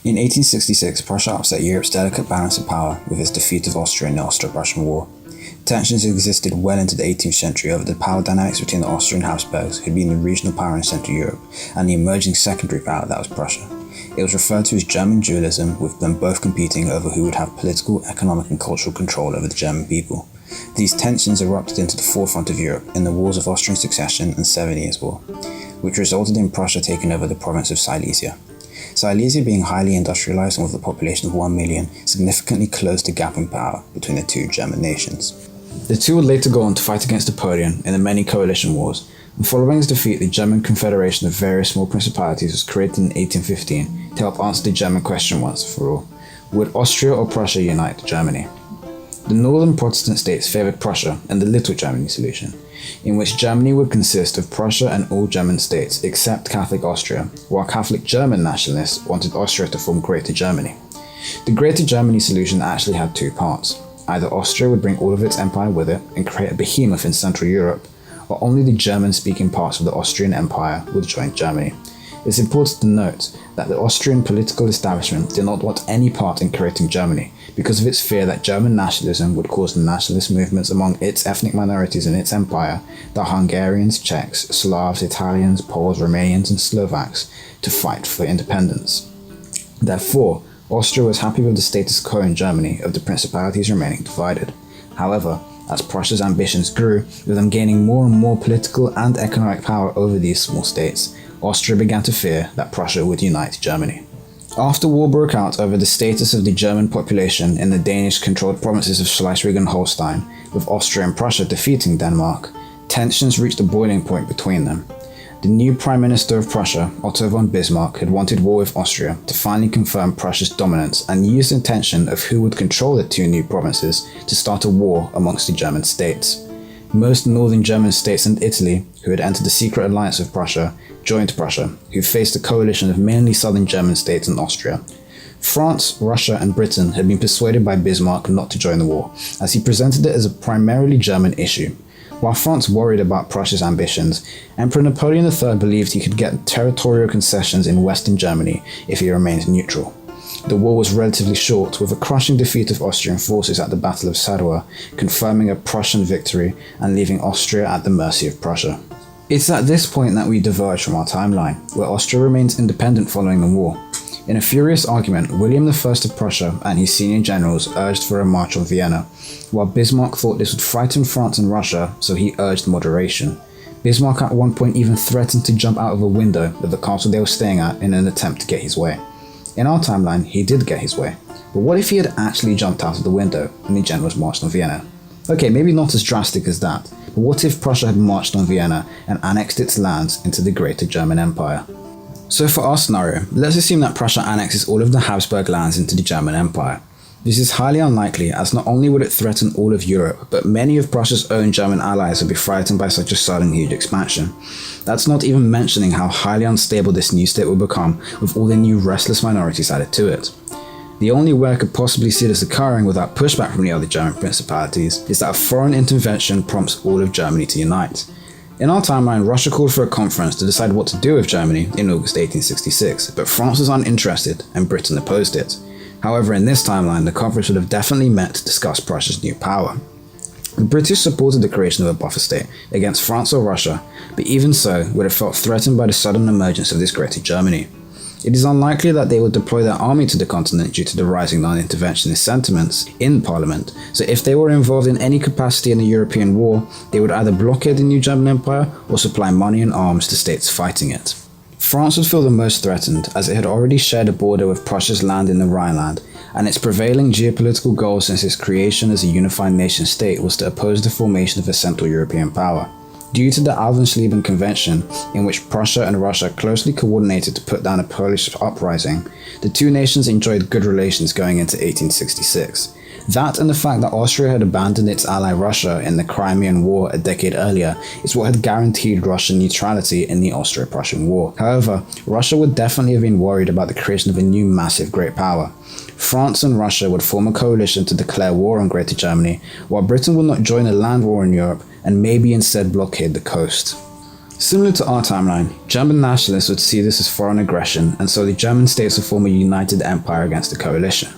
In 1866, Prussia upset Europe's delicate balance of power with its defeat of Austria in the Austro-Prussian War. Tensions existed well into the 18th century over the power dynamics between the Austrian Habsburgs, who had been the regional power in Central Europe, and the emerging secondary power that was Prussia. It was referred to as German dualism, with them both competing over who would have political, economic and cultural control over the German people. These tensions erupted into the forefront of Europe in the Wars of Austrian Succession and Seven Years' War, which resulted in Prussia taking over the province of Silesia. Silesia being highly industrialized and with a population of 1 million, significantly closed the gap in power between the two German nations. The two would later go on to fight against Napoleon in the many coalition wars, and following his defeat, the German Confederation of various small principalities was created in 1815 to help answer the German question once for all: would Austria or Prussia unite Germany? The northern Protestant states favoured Prussia and the Little Germany solution, in which Germany would consist of Prussia and all German states except Catholic Austria, while Catholic German nationalists wanted Austria to form Greater Germany. The Greater Germany solution actually had two parts. Either Austria would bring all of its empire with it and create a behemoth in Central Europe, or only the German-speaking parts of the Austrian Empire would join Germany. It's important to note that the Austrian political establishment did not want any part in creating Germany because of its fear that German nationalism would cause nationalist movements among its ethnic minorities in its empire, the Hungarians, Czechs, Slavs, Italians, Poles, Romanians and Slovaks, to fight for independence. Therefore, Austria was happy with the status quo in Germany of the principalities remaining divided. However, as Prussia's ambitions grew, with them gaining more and more political and economic power over these small states, Austria began to fear that Prussia would unite Germany. After war broke out over the status of the German population in the Danish-controlled provinces of Schleswig and Holstein, with Austria and Prussia defeating Denmark, tensions reached a boiling point between them. The new Prime Minister of Prussia, Otto von Bismarck, had wanted war with Austria to finally confirm Prussia's dominance and used the tension of who would control the two new provinces to start a war amongst the German states. Most northern German states and Italy, who had entered the secret alliance with Prussia, joined Prussia, who faced a coalition of mainly southern German states and Austria. France, Russia and Britain had been persuaded by Bismarck not to join the war, as he presented it as a primarily German issue. While France worried about Prussia's ambitions, Emperor Napoleon III believed he could get territorial concessions in Western Germany if he remained neutral. The war was relatively short, with a crushing defeat of Austrian forces at the Battle of Sadowa, confirming a Prussian victory and leaving Austria at the mercy of Prussia. It's at this point that we diverge from our timeline, where Austria remains independent following the war. In a furious argument, William I of Prussia and his senior generals urged for a march on Vienna, while Bismarck thought this would frighten France and Russia, so he urged moderation. Bismarck at one point even threatened to jump out of a window of the castle they were staying at in an attempt to get his way. In our timeline, he did get his way, but what if he had actually jumped out of the window and the generals marched on Vienna? Okay, maybe not as drastic as that, but what if Prussia had marched on Vienna and annexed its lands into the Greater German Empire? So for our scenario, let's assume that Prussia annexes all of the Habsburg lands into the German Empire. This is highly unlikely, as not only would it threaten all of Europe, but many of Prussia's own German allies would be frightened by such a sudden huge expansion. That's not even mentioning how highly unstable this new state will become with all the new restless minorities added to it. The only way I could possibly see this occurring without pushback from the other German principalities is that a foreign intervention prompts all of Germany to unite. In our timeline, Russia called for a conference to decide what to do with Germany in August 1866, but France was uninterested and Britain opposed it. However, in this timeline, the conference would have definitely met to discuss Prussia's new power. The British supported the creation of a buffer state against France or Russia, but even so would have felt threatened by the sudden emergence of this Greater Germany. It is unlikely that they would deploy their army to the continent due to the rising non-interventionist sentiments in Parliament, so if they were involved in any capacity in the European war, they would either blockade the new German Empire or supply money and arms to states fighting it. France would feel the most threatened, as it had already shared a border with Prussia's land in the Rhineland, and its prevailing geopolitical goal since its creation as a unified nation-state was to oppose the formation of a Central European power. Due to the Alvensleben Convention, in which Prussia and Russia closely coordinated to put down a Polish uprising, the two nations enjoyed good relations going into 1866. That and the fact that Austria had abandoned its ally Russia in the Crimean War a decade earlier is what had guaranteed Russian neutrality in the Austro-Prussian War. However, Russia would definitely have been worried about the creation of a new massive great power. France and Russia would form a coalition to declare war on Greater Germany, while Britain would not join a land war in Europe and maybe instead blockade the coast. Similar to our timeline, German nationalists would see this as foreign aggression, and so the German states would form a united empire against the coalition.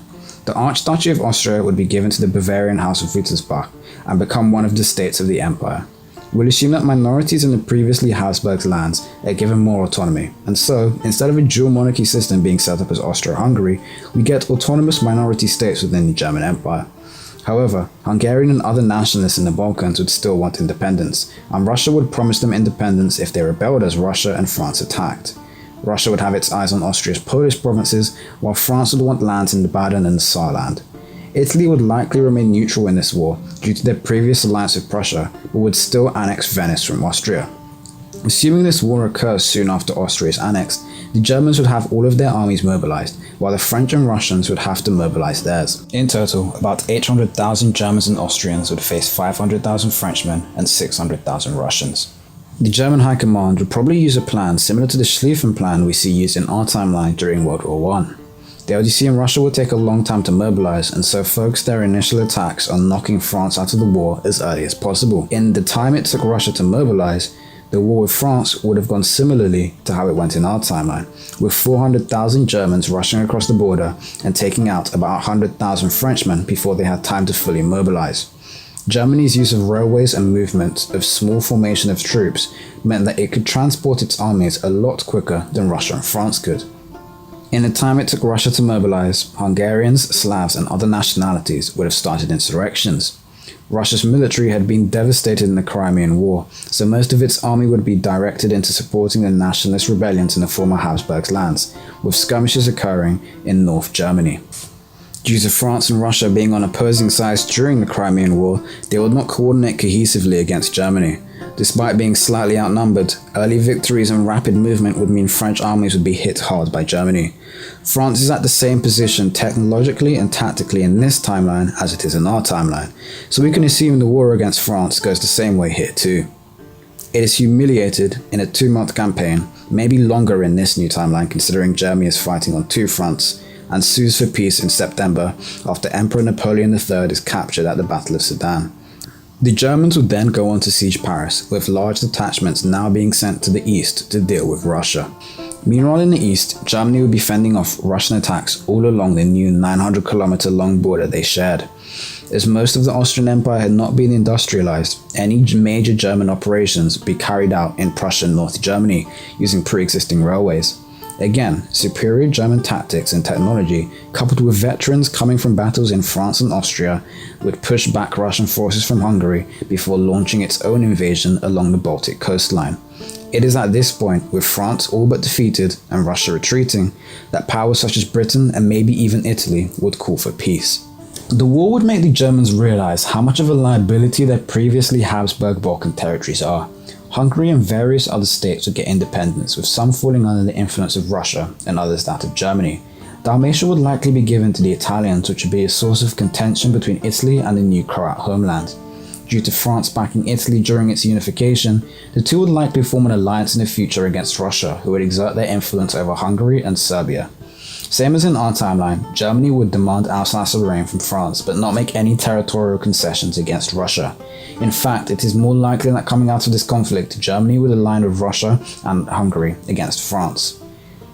The Archduchy of Austria would be given to the Bavarian House of Wittelsbach and become one of the states of the empire. We'll assume that minorities in the previously Habsburg lands are given more autonomy, and so, instead of a dual monarchy system being set up as Austria-Hungary, we get autonomous minority states within the German Empire. However, Hungarian and other nationalists in the Balkans would still want independence, and Russia would promise them independence if they rebelled as Russia and France attacked. Russia would have its eyes on Austria's Polish provinces, while France would want lands in the Baden and the Saarland. Italy would likely remain neutral in this war due to their previous alliance with Prussia, but would still annex Venice from Austria. Assuming this war occurs soon after Austria is annexed, the Germans would have all of their armies mobilized, while the French and Russians would have to mobilize theirs. In total, about 800,000 Germans and Austrians would face 500,000 Frenchmen and 600,000 Russians. The German High Command would probably use a plan similar to the Schlieffen Plan we see used in our timeline during World War I. The LDC and Russia would take a long time to mobilize, and so focused their initial attacks on knocking France out of the war as early as possible. In the time it took Russia to mobilize, the war with France would have gone similarly to how it went in our timeline, with 400,000 Germans rushing across the border and taking out about 100,000 Frenchmen before they had time to fully mobilize. Germany's use of railways and movement of small formation of troops meant that it could transport its armies a lot quicker than Russia and France could. In the time it took Russia to mobilize, Hungarians, Slavs and other nationalities would have started insurrections. Russia's military had been devastated in the Crimean War, so most of its army would be directed into supporting the nationalist rebellions in the former Habsburg lands, with skirmishes occurring in North Germany. Due to France and Russia being on opposing sides during the Crimean War, they would not coordinate cohesively against Germany. Despite being slightly outnumbered, early victories and rapid movement would mean French armies would be hit hard by Germany. France is at the same position technologically and tactically in this timeline as it is in our timeline, so we can assume the war against France goes the same way here too. It is humiliated in a 2-month campaign, maybe longer in this new timeline considering Germany is fighting on 2 fronts, and sues for peace in September after Emperor Napoleon III is captured at the Battle of Sedan. The Germans would then go on to siege Paris, with large detachments now being sent to the east to deal with Russia. Meanwhile in the east, Germany would be fending off Russian attacks all along the new 900-kilometer long border they shared. As most of the Austrian Empire had not been industrialized, any major German operations would be carried out in Prussian North Germany using pre-existing railways. Again, superior German tactics and technology, coupled with veterans coming from battles in France and Austria, would push back Russian forces from Hungary before launching its own invasion along the Baltic coastline. It is at this point, with France all but defeated and Russia retreating, that powers such as Britain and maybe even Italy would call for peace. The war would make the Germans realize how much of a liability their previously Habsburg Balkan territories are. Hungary and various other states would get independence, with some falling under the influence of Russia and others that of Germany. Dalmatia would likely be given to the Italians, which would be a source of contention between Italy and the new Croat homeland. Due to France backing Italy during its unification, the two would likely form an alliance in the future against Russia, who would exert their influence over Hungary and Serbia. Same as in our timeline, Germany would demand Alsace-Lorraine from France, but not make any territorial concessions against Russia. In fact, it is more likely that coming out of this conflict, Germany would align with Russia and Hungary against France.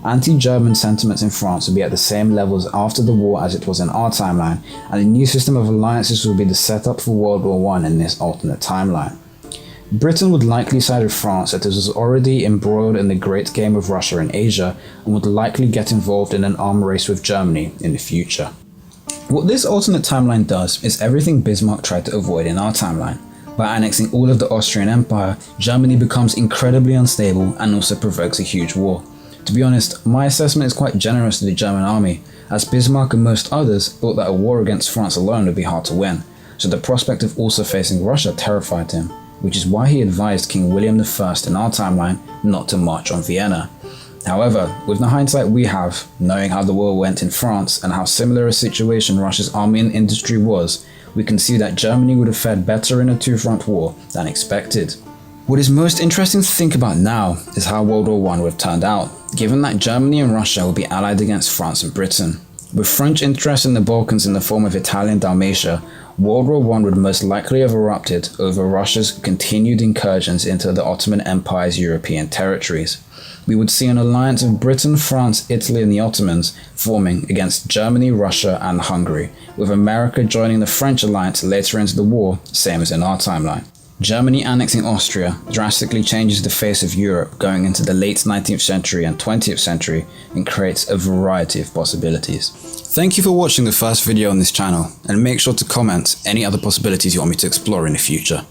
Anti-German sentiments in France would be at the same levels after the war as it was in our timeline, and a new system of alliances would be the setup for World War I in this alternate timeline. Britain would likely side with France as it was already embroiled in the great game of Russia in Asia and would likely get involved in an arms race with Germany in the future. What this alternate timeline does is everything Bismarck tried to avoid in our timeline. By annexing all of the Austrian Empire, Germany becomes incredibly unstable and also provokes a huge war. To be honest, my assessment is quite generous to the German army, as Bismarck and most others thought that a war against France alone would be hard to win, so the prospect of also facing Russia terrified him, which is why he advised King William I in our timeline not to march on Vienna. However, with the hindsight we have, knowing how the war went in France and how similar a situation Russia's army and industry was, we can see that Germany would have fared better in a two-front war than expected. What is most interesting to think about now is how World War I would have turned out, given that Germany and Russia would be allied against France and Britain. With French interests in the Balkans in the form of Italian Dalmatia, World War I would most likely have erupted over Russia's continued incursions into the Ottoman Empire's European territories. We would see an alliance of Britain, France, Italy and the Ottomans forming against Germany, Russia and Hungary, with America joining the French alliance later into the war, same as in our timeline. Germany annexing Austria drastically changes the face of Europe going into the late 19th century and 20th century and creates a variety of possibilities. Thank you for watching the first video on this channel, and make sure to comment any other possibilities you want me to explore in the future.